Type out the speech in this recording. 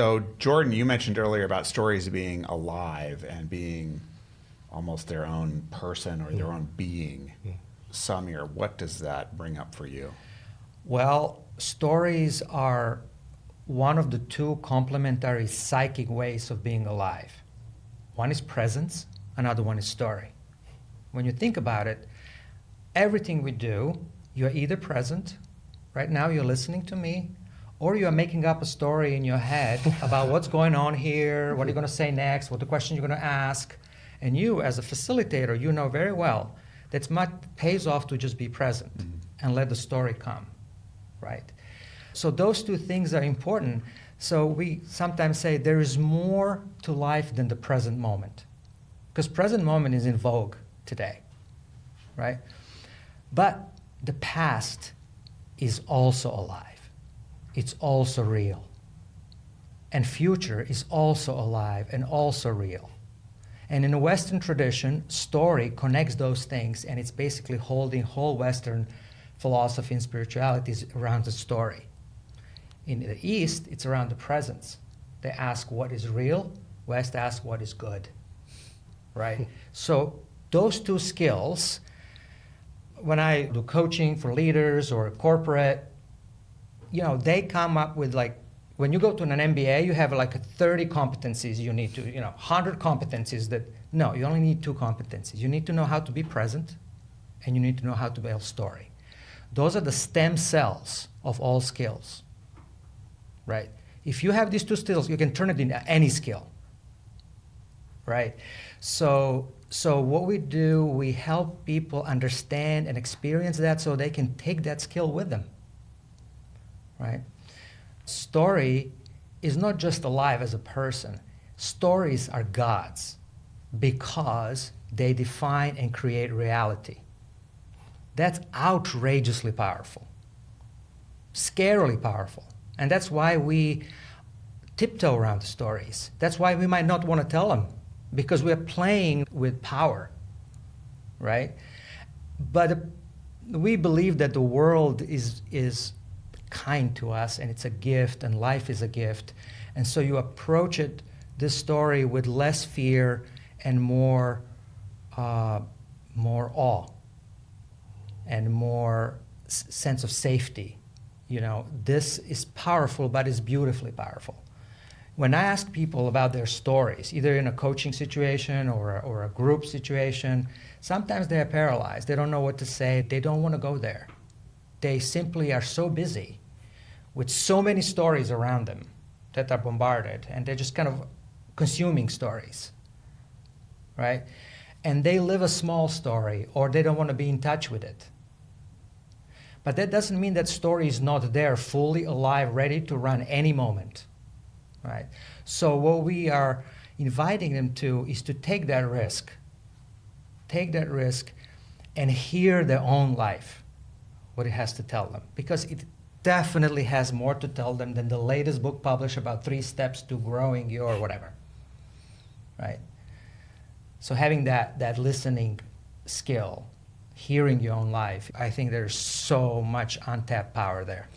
So, Jordan, you mentioned earlier about stories being alive and being almost their own person or their own being. Samir, what does that bring up for you? Well, stories are one of the two complementary psychic ways of being alive. One is presence, another one is story. When you think about it, everything we do, you're either present, right now you're listening to me, or you're making up a story in your head about what's going on here, what you're going to say next, what the question you're going to ask. And you, as a facilitator, you know very well that it pays off to just be present and let the story come, right? So those two things are important. So we sometimes say there is more to life than the present moment, because present moment is in vogue today, right? But the past is also alive. It's also real. And future is also alive and also real. And in the Western tradition, story connects those things, and it's basically holding whole Western philosophy and spirituality around the story. In the East, it's around the presence. They ask what is real, West asks what is good, right? So those two skills, when I do coaching for leaders or corporate, they come up with when you go to an MBA, you have 30 competencies you need to, 100 competencies no, you only need 2 competencies. You need to know how to be present, and you need to know how to build story. Those are the stem cells of all skills, right? If you have these 2 skills, you can turn it into any skill, right? So what we do, we help people understand and experience that so they can take that skill with them, right? Story is not just alive as a person. Stories are gods because they define and create reality. That's outrageously powerful, scarily powerful. And that's why we tiptoe around the stories. That's why we might not want to tell them, because we're playing with power, right? But we believe that the world is kind to us, and it's a gift, and life is a gift. And so you approach this story with less fear and more awe and more sense of safety. This is powerful, but it's beautifully powerful. When I ask people about their stories, either in a coaching situation or a group situation, sometimes they are paralyzed. They don't know what to say. They don't want to go there. They simply are so busy with so many stories around them that are bombarded, and they're just kind of consuming stories, right? And they live a small story, or they don't want to be in touch with it. But that doesn't mean that story is not there, fully alive, ready to run any moment, right? So what we are inviting them to is to take that risk and hear their own life, what it has to tell them, because it definitely has more to tell them than the latest book published about 3 steps to growing your whatever, right? So having that listening skill, hearing your own life, I think there's so much untapped power there.